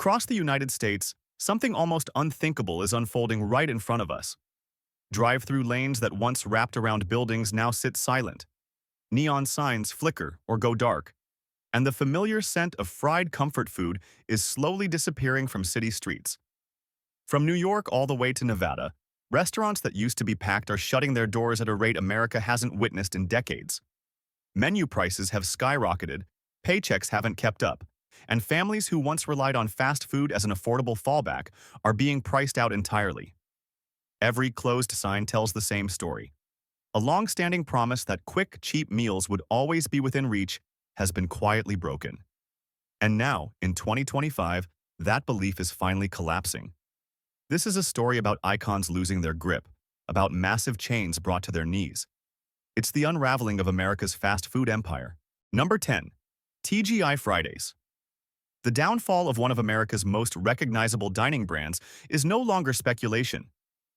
Across the United States, something almost unthinkable is unfolding right in front of us. Drive-through lanes that once wrapped around buildings now sit silent. Neon signs flicker or go dark, and the familiar scent of fried comfort food is slowly disappearing from city streets. From New York all the way to Nevada, restaurants that used to be packed are shutting their doors at a rate America hasn't witnessed in decades. Menu prices have skyrocketed, paychecks haven't kept up, and families who once relied on fast food as an affordable fallback are being priced out entirely. Every closed sign tells the same story. A long-standing promise that quick, cheap meals would always be within reach has been quietly broken. And now, in 2025, that belief is finally collapsing. This is a story about icons losing their grip, about massive chains brought to their knees. It's the unraveling of America's fast food empire. Number 10. TGI Fridays. The downfall of one of America's most recognizable dining brands is no longer speculation.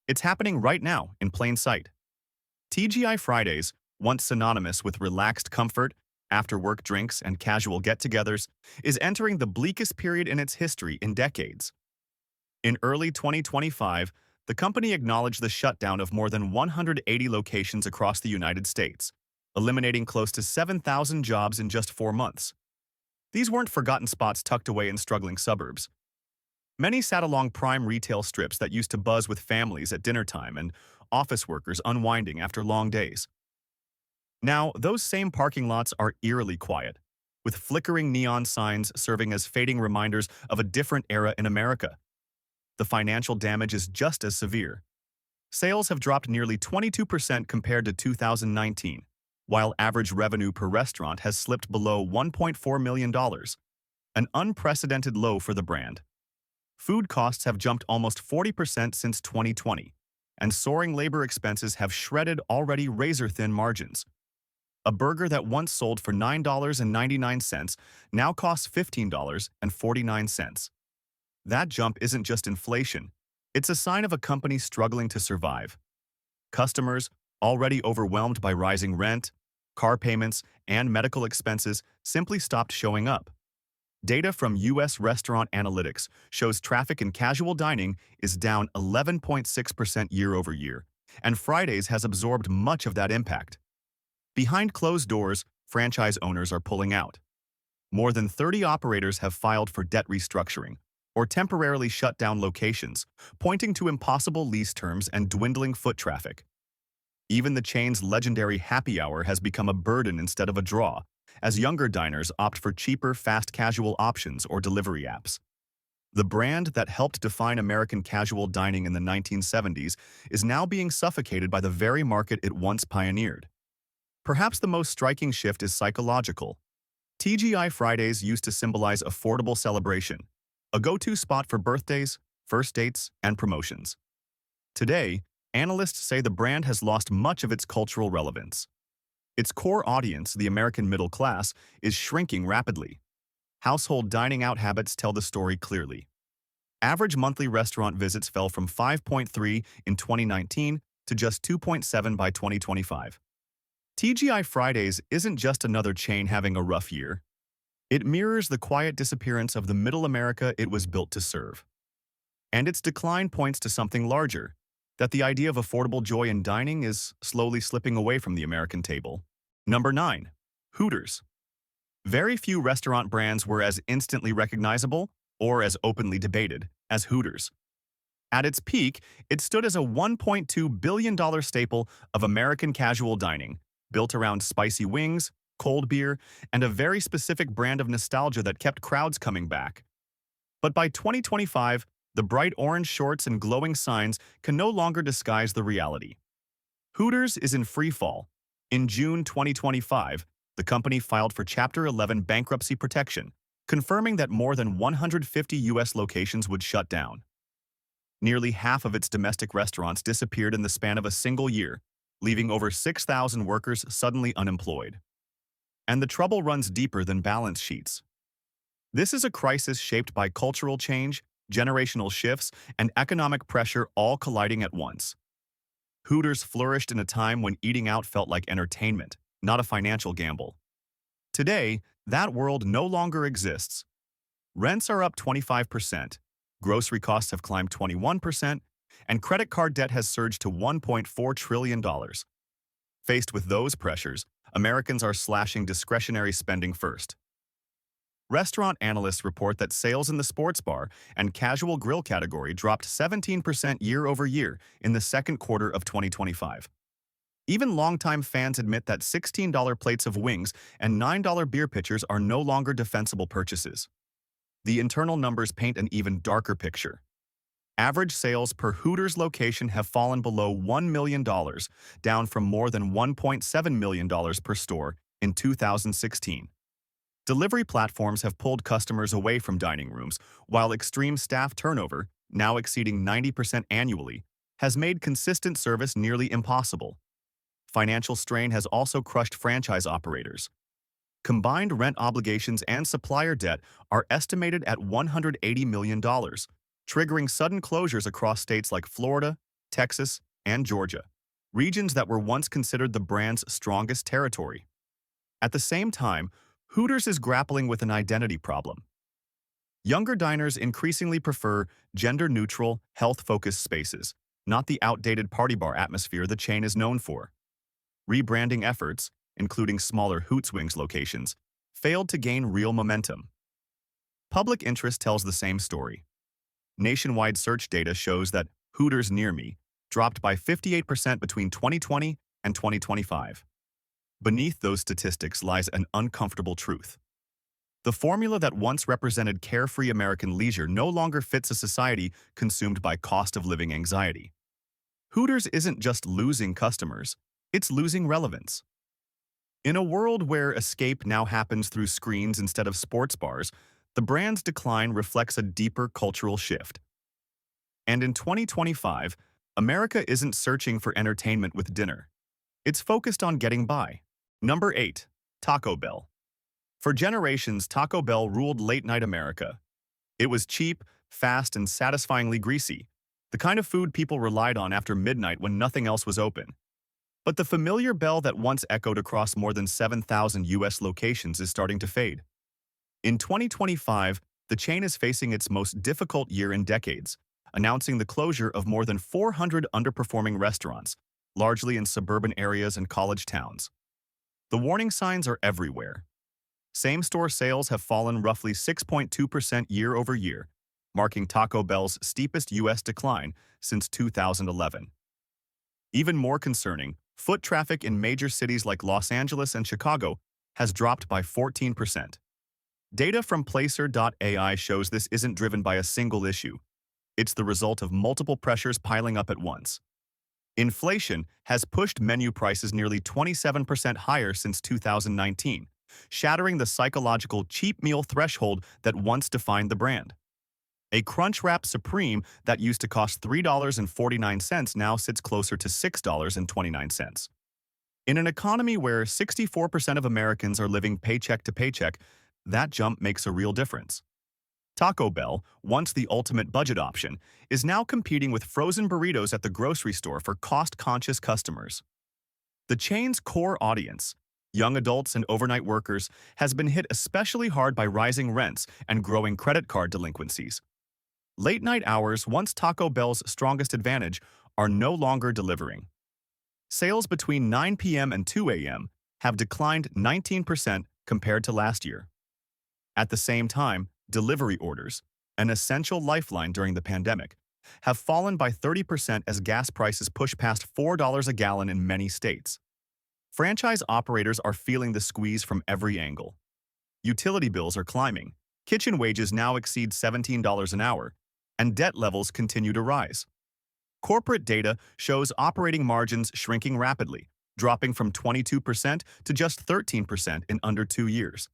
It's happening right now, in plain sight. TGI Fridays, once synonymous with relaxed comfort, after-work drinks, and casual get-togethers, is entering the bleakest period in its history in decades. In early 2025, the company acknowledged the shutdown of more than 180 locations across the United States, eliminating close to 7,000 jobs in just 4 months. These weren't forgotten spots tucked away in struggling suburbs. Many sat along prime retail strips that used to buzz with families at dinner time and office workers unwinding after long days. Now, those same parking lots are eerily quiet, with flickering neon signs serving as fading reminders of a different era in America. The financial damage is just as severe. Sales have dropped nearly 22% compared to 2019, while average revenue per restaurant has slipped below $1.4 million, an unprecedented low for the brand. Food costs have jumped almost 40% since 2020, and soaring labor expenses have shredded already razor-thin margins. A burger that once sold for $9.99 now costs $15.49. That jump isn't just inflation, it's a sign of a company struggling to survive. Customers, already overwhelmed by rising rent, car payments, and medical expenses, simply stopped showing up. Data from U.S. Restaurant Analytics shows traffic in casual dining is down 11.6% year-over-year, and Fridays has absorbed much of that impact. Behind closed doors, franchise owners are pulling out. More than 30 operators have filed for debt restructuring or temporarily shut down locations, pointing to impossible lease terms and dwindling foot traffic. Even the chain's legendary happy hour has become a burden instead of a draw, as younger diners opt for cheaper fast casual options or delivery apps. The brand that helped define American casual dining in the 1970s is now being suffocated by the very market it once pioneered. Perhaps the most striking shift is psychological. TGI Fridays used to symbolize affordable celebration, a go-to spot for birthdays, first dates, and promotions. Today, analysts say the brand has lost much of its cultural relevance. Its core audience, the American middle class, is shrinking rapidly. Household dining out habits tell the story clearly. Average monthly restaurant visits fell from 5.3 in 2019 to just 2.7 by 2025. TGI Fridays isn't just another chain having a rough year. It mirrors the quiet disappearance of the middle America it was built to serve. And its decline points to something larger, that the idea of affordable joy in dining is slowly slipping away from the American table. Number 9. Hooters. Very few restaurant brands were as instantly recognizable or as openly debated as Hooters. At its peak, it stood as a $1.2 billion staple of American casual dining, built around spicy wings, cold beer, and a very specific brand of nostalgia that kept crowds coming back. But by 2025, the bright orange shorts and glowing signs can no longer disguise the reality. Hooters is in free fall. In June 2025, the company filed for Chapter 11 bankruptcy protection, confirming that more than 150 U.S. locations would shut down. Nearly half of its domestic restaurants disappeared in the span of a single year, leaving over 6,000 workers suddenly unemployed. And the trouble runs deeper than balance sheets. This is a crisis shaped by cultural change, generational shifts, and economic pressure all colliding at once. Hooters flourished in a time when eating out felt like entertainment, not a financial gamble. Today, that world no longer exists. Rents are up 25%, grocery costs have climbed 21%, and credit card debt has surged to $1.4 trillion. Faced with those pressures, Americans are slashing discretionary spending first. Restaurant analysts report that sales in the sports bar and casual grill category dropped 17% year over year in the second quarter of 2025. Even longtime fans admit that $16 plates of wings and $9 beer pitchers are no longer defensible purchases. The internal numbers paint an even darker picture. Average sales per Hooters location have fallen below $1 million, down from more than $1.7 million per store in 2016. Delivery platforms have pulled customers away from dining rooms, while extreme staff turnover, now exceeding 90% annually, has made consistent service nearly impossible. Financial strain has also crushed franchise operators. Combined rent obligations and supplier debt are estimated at $180 million, triggering sudden closures across states like Florida, Texas, and Georgia, regions that were once considered the brand's strongest territory. At the same time, Hooters is grappling with an identity problem. Younger diners increasingly prefer gender-neutral, health-focused spaces, not the outdated party bar atmosphere the chain is known for. Rebranding efforts, including smaller Hoots Wings locations, failed to gain real momentum. Public interest tells the same story. Nationwide search data shows that Hooters Near Me dropped by 58% between 2020 and 2025. Beneath those statistics lies an uncomfortable truth. The formula that once represented carefree American leisure no longer fits a society consumed by cost-of-living anxiety. Hooters isn't just losing customers, it's losing relevance. In a world where escape now happens through screens instead of sports bars, the brand's decline reflects a deeper cultural shift. And in 2025, America isn't searching for entertainment with dinner. It's focused on getting by. Number 8. Taco Bell. For generations, Taco Bell ruled late-night America. It was cheap, fast, and satisfyingly greasy, the kind of food people relied on after midnight when nothing else was open. But the familiar bell that once echoed across more than 7,000 U.S. locations is starting to fade. In 2025, the chain is facing its most difficult year in decades, announcing the closure of more than 400 underperforming restaurants, largely in suburban areas and college towns. The warning signs are everywhere. Same-store sales have fallen roughly 6.2% year over year, marking Taco Bell's steepest U.S. decline since 2011. Even more concerning, foot traffic in major cities like Los Angeles and Chicago has dropped by 14%. Data from Placer.ai shows this isn't driven by a single issue. It's the result of multiple pressures piling up at once. Inflation has pushed menu prices nearly 27% higher since 2019, shattering the psychological cheap meal threshold that once defined the brand. A Crunchwrap Supreme that used to cost $3.49 now sits closer to $6.29. In an economy where 64% of Americans are living paycheck to paycheck, that jump makes a real difference. Taco Bell, once the ultimate budget option, is now competing with frozen burritos at the grocery store for cost-conscious customers. The chain's core audience, young adults and overnight workers, has been hit especially hard by rising rents and growing credit card delinquencies. Late-night hours, once Taco Bell's strongest advantage, are no longer delivering. Sales between 9 p.m. and 2 a.m. have declined 19% compared to last year. At the same time, delivery orders, an essential lifeline during the pandemic, have fallen by 30% as gas prices push past $4 a gallon in many states. Franchise operators are feeling the squeeze from every angle. Utility bills are climbing, kitchen wages now exceed $17 an hour, and debt levels continue to rise. Corporate data shows operating margins shrinking rapidly, dropping from 22% to just 13% in under 2 years.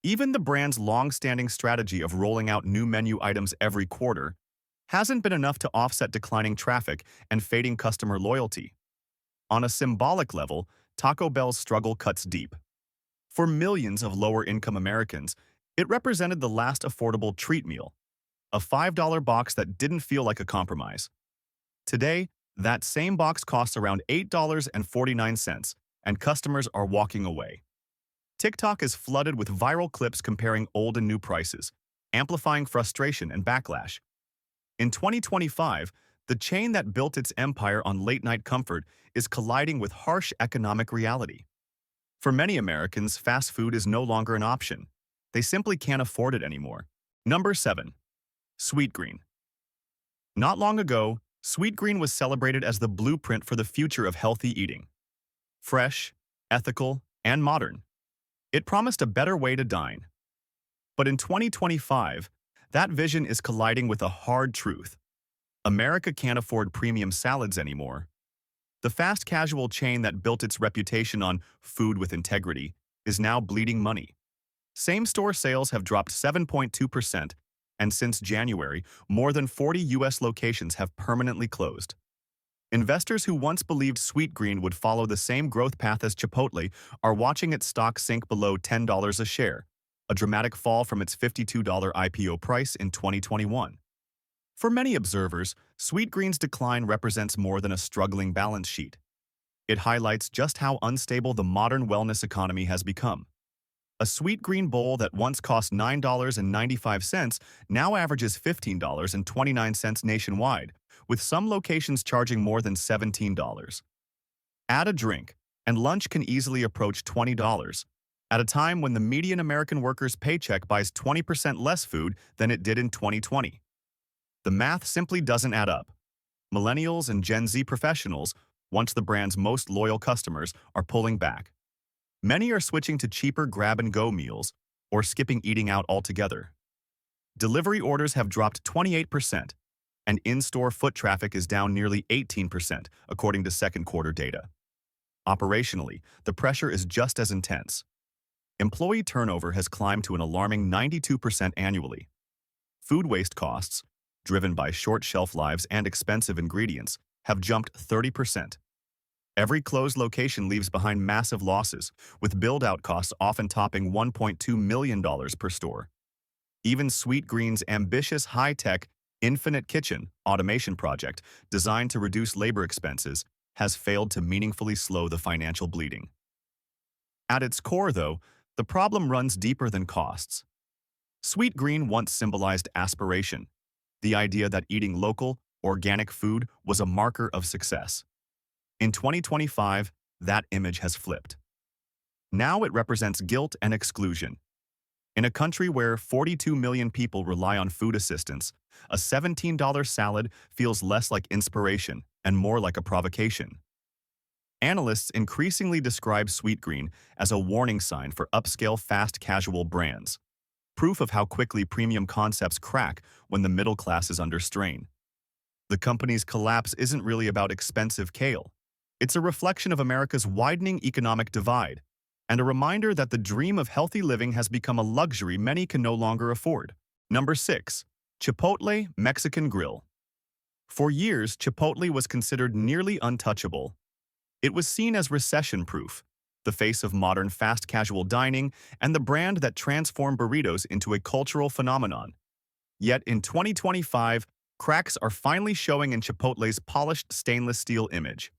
Even the brand's long-standing strategy of rolling out new menu items every quarter hasn't been enough to offset declining traffic and fading customer loyalty. On a symbolic level, Taco Bell's struggle cuts deep. For millions of lower-income Americans, it represented the last affordable treat meal, a $5 box that didn't feel like a compromise. Today, that same box costs around $8.49, and customers are walking away. TikTok is flooded with viral clips comparing old and new prices, amplifying frustration and backlash. In 2025, the chain that built its empire on late-night comfort is colliding with harsh economic reality. For many Americans, fast food is no longer an option. They simply can't afford it anymore. Number 7. Sweetgreen. Not long ago, Sweetgreen was celebrated as the blueprint for the future of healthy eating. Fresh, ethical, and modern. It promised a better way to dine. But in 2025, that vision is colliding with a hard truth. America can't afford premium salads anymore. The fast casual chain that built its reputation on food with integrity is now bleeding money. Same-store sales have dropped 7.2%, and since January, more than 40 U.S. locations have permanently closed. Investors who once believed Sweetgreen would follow the same growth path as Chipotle are watching its stock sink below $10 a share, a dramatic fall from its $52 IPO price in 2021. For many observers, Sweetgreen's decline represents more than a struggling balance sheet. It highlights just how unstable the modern wellness economy has become. A Sweetgreen bowl that once cost $9.95 now averages $15.29 nationwide, with some locations charging more than $17. Add a drink, and lunch can easily approach $20, at a time when the median American worker's paycheck buys 20% less food than it did in 2020. The math simply doesn't add up. Millennials and Gen Z professionals, once the brand's most loyal customers, are pulling back. Many are switching to cheaper grab-and-go meals or skipping eating out altogether. Delivery orders have dropped 28%, and in-store foot traffic is down nearly 18%, according to second quarter data. Operationally, the pressure is just as intense. Employee turnover has climbed to an alarming 92% annually. Food waste costs, driven by short shelf lives and expensive ingredients, have jumped 30%. Every closed location leaves behind massive losses, with build-out costs often topping $1.2 million per store. Even Sweetgreen's ambitious high-tech, infinite kitchen automation project, designed to reduce labor expenses, has failed to meaningfully slow the financial bleeding. At its core, though, the problem runs deeper than costs. Sweetgreen once symbolized aspiration, the idea that eating local, organic food was a marker of success. In 2025, that image has flipped. Now it represents guilt and exclusion. In a country where 42 million people rely on food assistance, a $17 salad feels less like inspiration and more like a provocation. Analysts increasingly describe Sweetgreen as a warning sign for upscale fast casual brands, proof of how quickly premium concepts crack when the middle class is under strain. The company's collapse isn't really about expensive kale. It's a reflection of America's widening economic divide, and a reminder that the dream of healthy living has become a luxury many can no longer afford. Number 6. Chipotle Mexican Grill. For years, Chipotle was considered nearly untouchable. It was seen as recession-proof, the face of modern fast casual dining, and the brand that transformed burritos into a cultural phenomenon. Yet in 2025, cracks are finally showing in Chipotle's polished stainless steel image.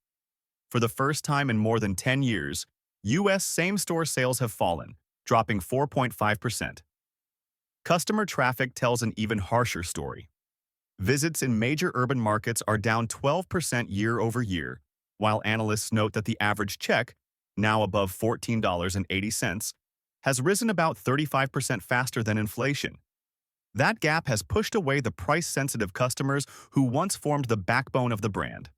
For the first time in more than 10 years, U.S. same-store sales have fallen, dropping 4.5%. Customer traffic tells an even harsher story. Visits in major urban markets are down 12% year over year, while analysts note that the average check, now above $14.80, has risen about 35% faster than inflation. That gap has pushed away the price-sensitive customers who once formed the backbone of the brand.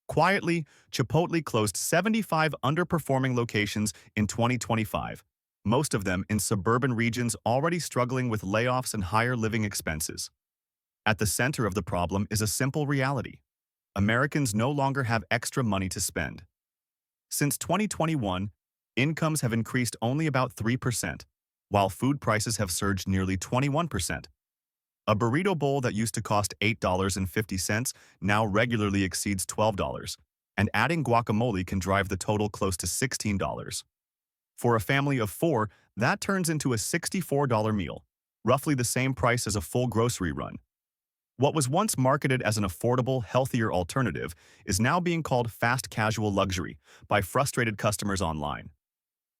Quietly, Chipotle closed 75 underperforming locations in 2025, most of them in suburban regions already struggling with layoffs and higher living expenses. At the center of the problem is a simple reality. Americans no longer have extra money to spend. Since 2021, incomes have increased only about 3%, while food prices have surged nearly 21%. A burrito bowl that used to cost $8.50 now regularly exceeds $12, and adding guacamole can drive the total close to $16. For a family of 4, that turns into a $64 meal, roughly the same price as a full grocery run. What was once marketed as an affordable, healthier alternative is now being called fast casual luxury by frustrated customers online.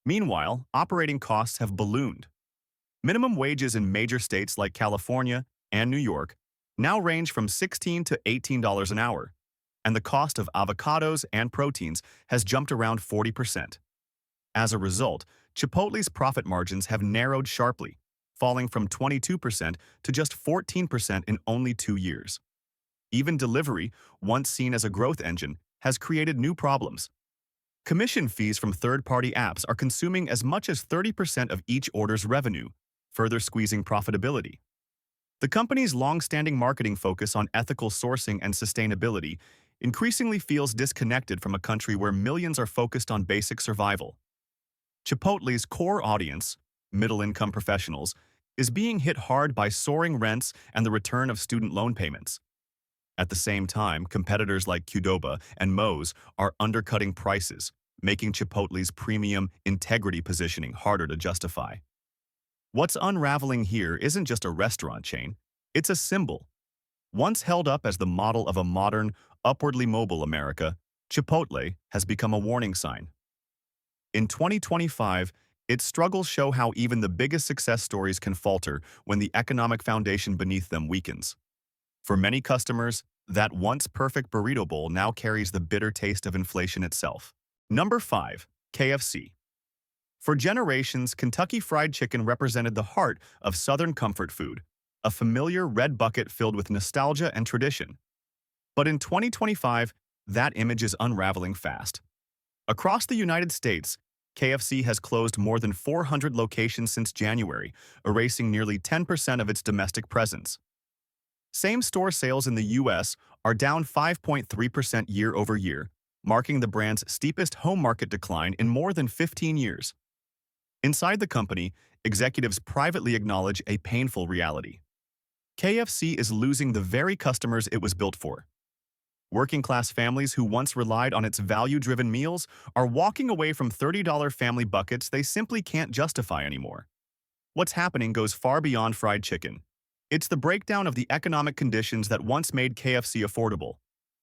Meanwhile, operating costs have ballooned. Minimum wages in major states like California and New York now range from $16 to $18 an hour, and the cost of avocados and proteins has jumped around 40%. As a result, Chipotle's profit margins have narrowed sharply, falling from 22% to just 14% in only 2 years. Even delivery, once seen as a growth engine, has created new problems. Commission fees from third-party apps are consuming as much as 30% of each order's revenue, further squeezing profitability. The company's long-standing marketing focus on ethical sourcing and sustainability increasingly feels disconnected from a country where millions are focused on basic survival. Chipotle's core audience, middle-income professionals, is being hit hard by soaring rents and the return of student loan payments. At the same time, competitors like Qdoba and Moe's are undercutting prices, making Chipotle's premium integrity positioning harder to justify. What's unraveling here isn't just a restaurant chain, it's a symbol. Once held up as the model of a modern, upwardly mobile America, Chipotle has become a warning sign. In 2025, its struggles show how even the biggest success stories can falter when the economic foundation beneath them weakens. For many customers, that once perfect burrito bowl now carries the bitter taste of inflation itself. Number 5. KFC. For generations, Kentucky Fried Chicken represented the heart of Southern comfort food, a familiar red bucket filled with nostalgia and tradition. But in 2025, that image is unraveling fast. Across the United States, KFC has closed more than 400 locations since January, erasing nearly 10% of its domestic presence. Same-store sales in the U.S. are down 5.3% year-over-year, marking the brand's steepest home market decline in more than 15 years. Inside the company, executives privately acknowledge a painful reality. KFC is losing the very customers it was built for. Working-class families who once relied on its value-driven meals are walking away from $30 family buckets they simply can't justify anymore. What's happening goes far beyond fried chicken. It's the breakdown of the economic conditions that once made KFC affordable.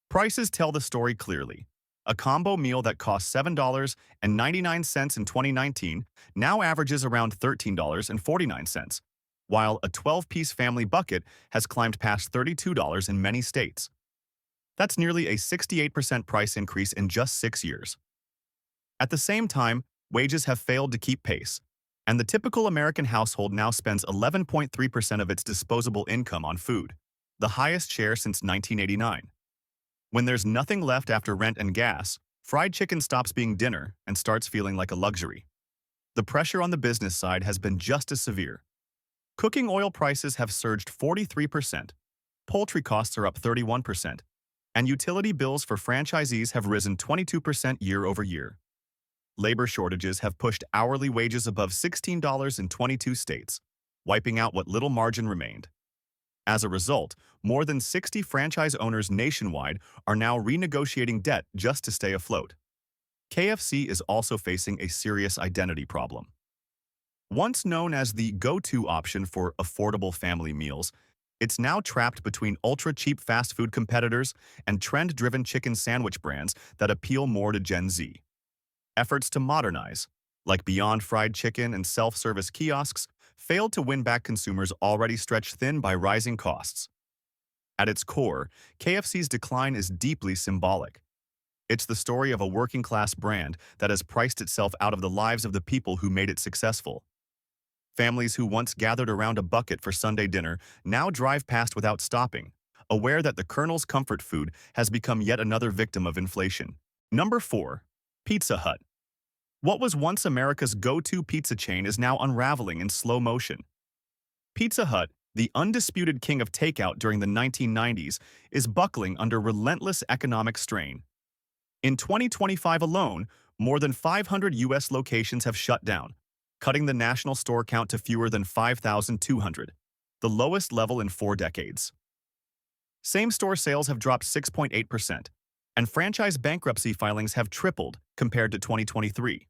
Prices tell the story clearly. A combo meal that cost $7.99 in 2019 now averages around $13.49, while a 12-piece family bucket has climbed past $32 in many states. That's nearly a 68% price increase in just 6 years. At the same time, wages have failed to keep pace, and the typical American household now spends 11.3% of its disposable income on food, the highest share since 1989. When there's nothing left after rent and gas, fried chicken stops being dinner and starts feeling like a luxury. The pressure on the business side has been just as severe. Cooking oil prices have surged 43%, poultry costs are up 31%, and utility bills for franchisees have risen 22% year-over-year. Labor shortages have pushed hourly wages above $16 in 22 states, wiping out what little margin remained. As a result, more than 60 franchise owners nationwide are now renegotiating debt just to stay afloat. KFC is also facing a serious identity problem. Once known as the go-to option for affordable family meals, it's now trapped between ultra-cheap fast food competitors and trend-driven chicken sandwich brands that appeal more to Gen Z. Efforts to modernize, like Beyond Fried Chicken and self-service kiosks, failed to win back consumers already stretched thin by rising costs. At its core, KFC's decline is deeply symbolic. It's the story of a working-class brand that has priced itself out of the lives of the people who made it successful. Families who once gathered around a bucket for Sunday dinner now drive past without stopping, aware that the Colonel's comfort food has become yet another victim of inflation. Number 4. Pizza Hut. What was once America's go-to pizza chain is now unraveling in slow motion. Pizza Hut, the undisputed king of takeout during the 1990s, is buckling under relentless economic strain. In 2025 alone, more than 500 U.S. locations have shut down, cutting the national store count to fewer than 5,200, the lowest level in 4 decades. Same-store sales have dropped 6.8%, and franchise bankruptcy filings have tripled compared to 2023.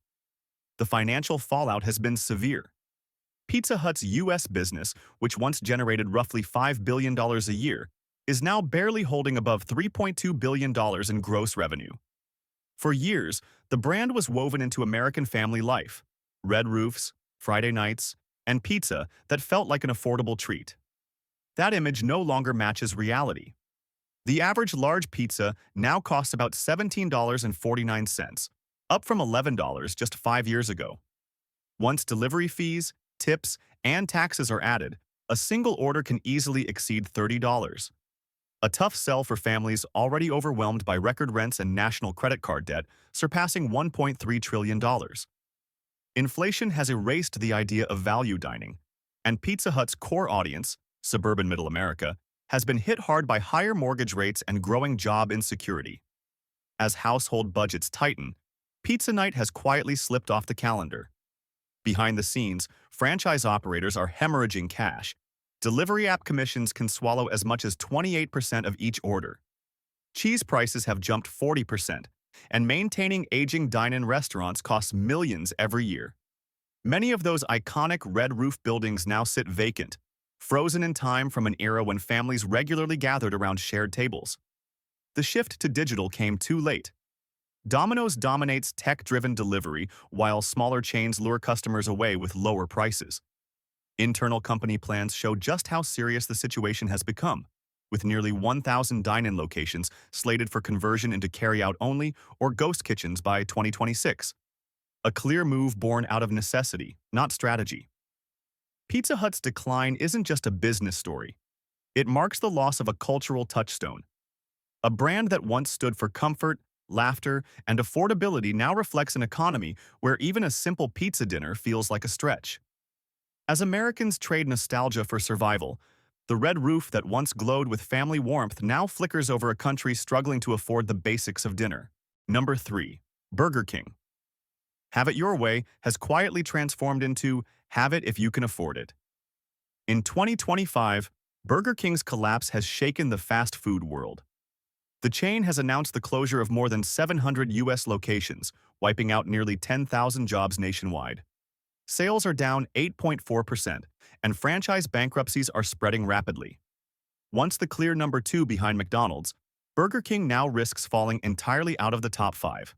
The financial fallout has been severe. Pizza Hut's U.S. business, which once generated roughly $5 billion a year, is now barely holding above $3.2 billion in gross revenue. For years, the brand was woven into American family life. Red roofs, Friday nights, and pizza that felt like an affordable treat. That image no longer matches reality. The average large pizza now costs about $17.49, up from $11 just 5 years ago. Once delivery fees, tips, and taxes are added, a single order can easily exceed $30. A tough sell for families already overwhelmed by record rents and national credit card debt surpassing $1.3 trillion. Inflation has erased the idea of value dining, and Pizza Hut's core audience, suburban middle America, has been hit hard by higher mortgage rates and growing job insecurity. As household budgets tighten, pizza night has quietly slipped off the calendar. Behind the scenes, franchise operators are hemorrhaging cash. Delivery app commissions can swallow as much as 28% of each order. Cheese prices have jumped 40%, and maintaining aging dine-in restaurants costs millions every year. Many of those iconic red roof buildings now sit vacant, frozen in time from an era when families regularly gathered around shared tables. The shift to digital came too late. Domino's dominates tech-driven delivery, while smaller chains lure customers away with lower prices. Internal company plans show just how serious the situation has become, with nearly 1,000 dine-in locations slated for conversion into carry-out only or ghost kitchens by 2026. A clear move born out of necessity, not strategy. Pizza Hut's decline isn't just a business story. It marks the loss of a cultural touchstone. A brand that once stood for comfort, laughter, and affordability now reflects an economy where even a simple pizza dinner feels like a stretch. As Americans trade nostalgia for survival, the red roof that once glowed with family warmth now flickers over a country struggling to afford the basics of dinner. Number 3. Burger King. Have it your way has quietly transformed into have it if you can afford it. In 2025, Burger King's collapse has shaken the fast food world. The chain has announced the closure of more than 700 U.S. locations, wiping out nearly 10,000 jobs nationwide. Sales are down 8.4%, and franchise bankruptcies are spreading rapidly. Once the clear number 2 behind McDonald's, Burger King now risks falling entirely out of the top 5.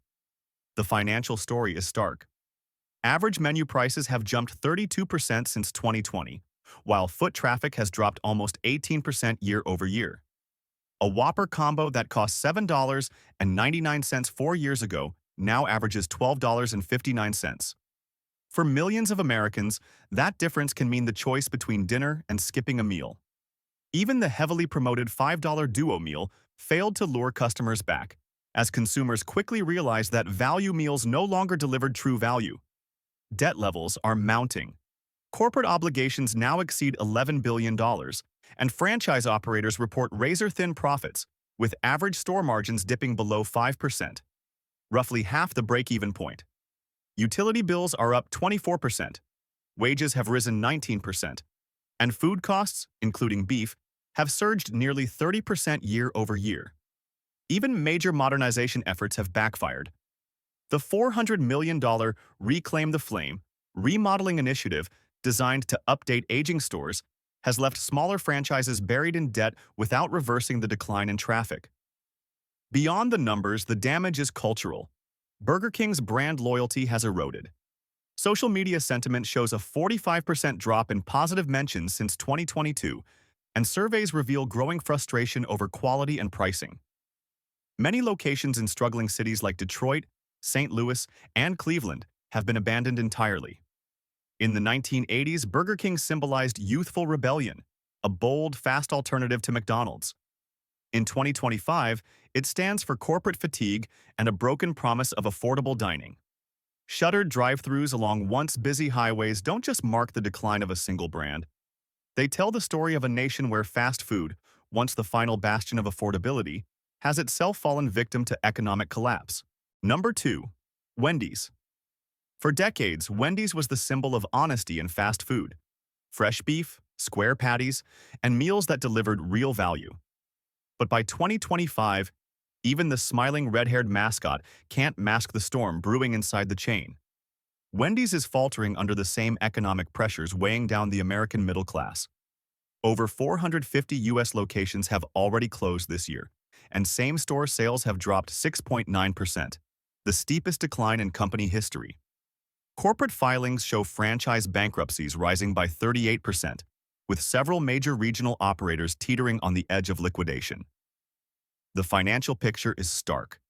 The financial story is stark. Average menu prices have jumped 32% since 2020, while foot traffic has dropped almost 18% year over year. A Whopper combo that cost $7.99 4 years ago now averages $12.59. For millions of Americans, that difference can mean the choice between dinner and skipping a meal. Even the heavily promoted $5 duo meal failed to lure customers back, as consumers quickly realized that value meals no longer delivered true value. Debt levels are mounting. Corporate obligations now exceed $11 billion, and franchise operators report razor-thin profits, with average store margins dipping below 5%, roughly half the break-even point. Utility bills are up 24%, wages have risen 19%, and food costs, including beef, have surged nearly 30% year over year. Even major modernization efforts have backfired. The $400 million Reclaim the Flame remodeling initiative, designed to update aging stores, has left smaller franchises buried in debt without reversing the decline in traffic. Beyond the numbers, the damage is cultural. Burger King's brand loyalty has eroded. Social media sentiment shows a 45% drop in positive mentions since 2022, and surveys reveal growing frustration over quality and pricing. Many locations in struggling cities like Detroit, St. Louis, and Cleveland have been abandoned entirely. In the 1980s, Burger King symbolized youthful rebellion, a bold, fast alternative to McDonald's. In 2025, it stands for corporate fatigue and a broken promise of affordable dining. Shuttered drive-thrus along once busy highways don't just mark the decline of a single brand. They tell the story of a nation where fast food, once the final bastion of affordability, has itself fallen victim to economic collapse. Number 2. Wendy's. For decades, Wendy's was the symbol of honesty in fast food. Fresh beef, square patties, and meals that delivered real value. But by 2025, even the smiling red-haired mascot can't mask the storm brewing inside the chain. Wendy's is faltering under the same economic pressures weighing down the American middle class. Over 450 U.S. locations have already closed this year, and same-store sales have dropped 6.9%, the steepest decline in company history. Corporate filings show franchise bankruptcies rising by 38%, with several major regional operators teetering on the edge of liquidation. The financial picture is stark.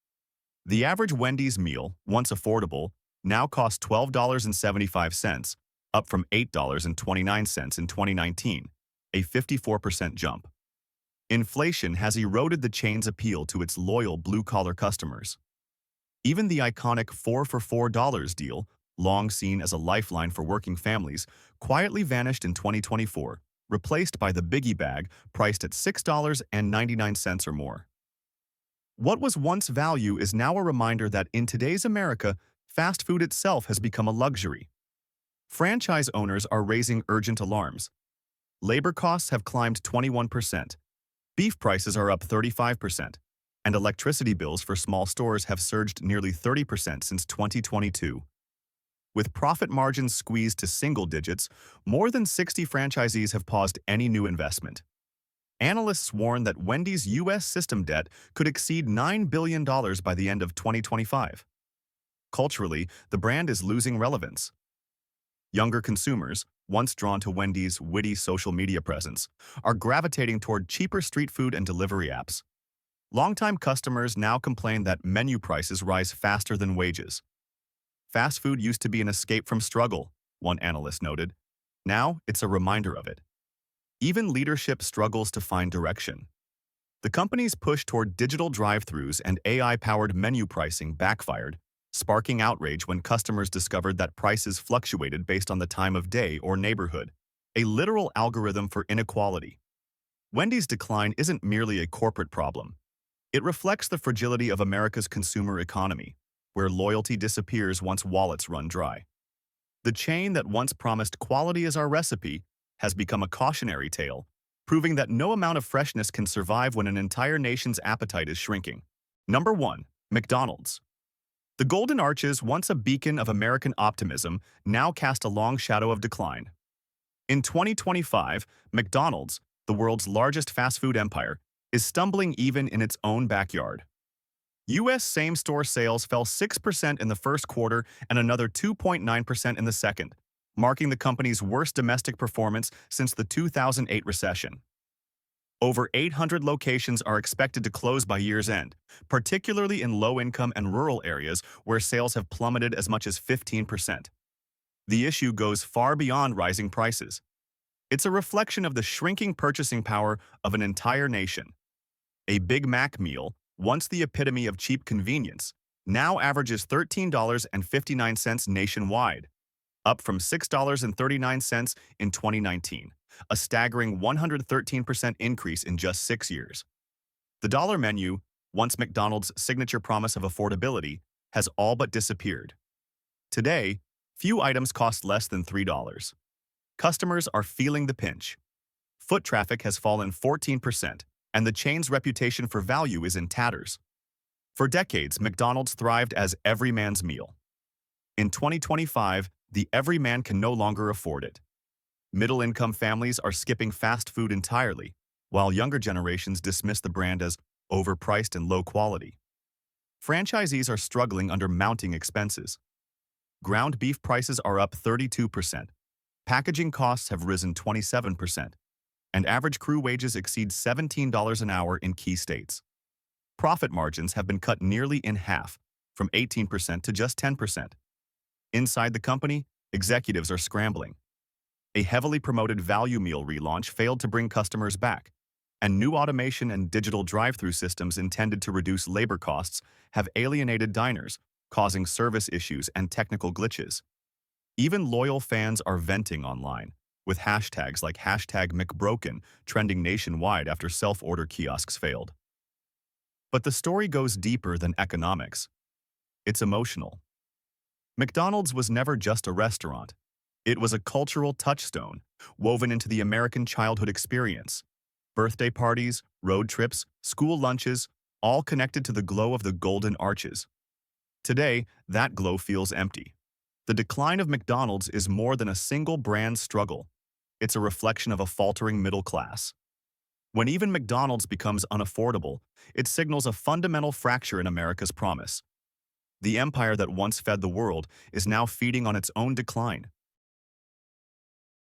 The average Wendy's meal, once affordable, now costs $12.75, up from $8.29 in 2019, a 54% jump. Inflation has eroded the chain's appeal to its loyal blue-collar customers. Even the iconic 4 for $4 deal, long seen as a lifeline for working families, quietly vanished in 2024, replaced by the Biggie Bag priced at $6.99 or more. What was once value is now a reminder that in today's America, fast food itself has become a luxury. Franchise owners are raising urgent alarms. Labor costs have climbed 21%, beef prices are up 35%, and electricity bills for small stores have surged nearly 30% since 2022. With profit margins squeezed to single digits, more than 60 franchisees have paused any new investment. Analysts warn that Wendy's U.S. system debt could exceed $9 billion by the end of 2025. Culturally, the brand is losing relevance. Younger consumers, once drawn to Wendy's witty social media presence, are gravitating toward cheaper street food and delivery apps. Longtime customers now complain that menu prices rise faster than wages. Fast food used to be an escape from struggle, one analyst noted. Now, it's a reminder of it. Even leadership struggles to find direction. The company's push toward digital drive-thrus and AI-powered menu pricing backfired, sparking outrage when customers discovered that prices fluctuated based on the time of day or neighborhood, a literal algorithm for inequality. Wendy's decline isn't merely a corporate problem. It reflects the fragility of America's consumer economy, where loyalty disappears once wallets run dry. The chain that once promised quality as our recipe has become a cautionary tale, proving that no amount of freshness can survive when an entire nation's appetite is shrinking. Number 1. McDonald's. The Golden Arches, once a beacon of American optimism, now cast a long shadow of decline. In 2025, McDonald's, the world's largest fast food empire, is stumbling even in its own backyard. U.S. same-store sales fell 6% in the first quarter and another 2.9% in the second, marking the company's worst domestic performance since the 2008 recession. Over 800 locations are expected to close by year's end, particularly in low-income and rural areas where sales have plummeted as much as 15%. The issue goes far beyond rising prices. It's a reflection of the shrinking purchasing power of an entire nation. A Big Mac meal, once the epitome of cheap convenience, now averages $13.59 nationwide, up from $6.39 in 2019, a staggering 113% increase in just 6 years. The dollar menu, once McDonald's signature promise of affordability, has all but disappeared. Today, few items cost less than $3. Customers are feeling the pinch. Foot traffic has fallen 14%, and the chain's reputation for value is in tatters. For decades, McDonald's thrived as every man's meal. In 2025, the everyman can no longer afford it. Middle-income families are skipping fast food entirely, while younger generations dismiss the brand as overpriced and low quality. Franchisees are struggling under mounting expenses. Ground beef prices are up 32%, packaging costs have risen 27%, and average crew wages exceed $17 an hour in key states. Profit margins have been cut nearly in half, from 18% to just 10%. Inside the company, executives are scrambling. A heavily promoted value meal relaunch failed to bring customers back, and new automation and digital drive-thru systems intended to reduce labor costs have alienated diners, causing service issues and technical glitches. Even loyal fans are venting online, with hashtags like #McBroken trending nationwide after self-order kiosks failed. But the story goes deeper than economics. It's emotional. McDonald's was never just a restaurant. It was a cultural touchstone, woven into the American childhood experience. Birthday parties, road trips, school lunches, all connected to the glow of the Golden Arches. Today, that glow feels empty. The decline of McDonald's is more than a single brand struggle. It's a reflection of a faltering middle class. When even McDonald's becomes unaffordable, it signals a fundamental fracture in America's promise. The empire that once fed the world is now feeding on its own decline.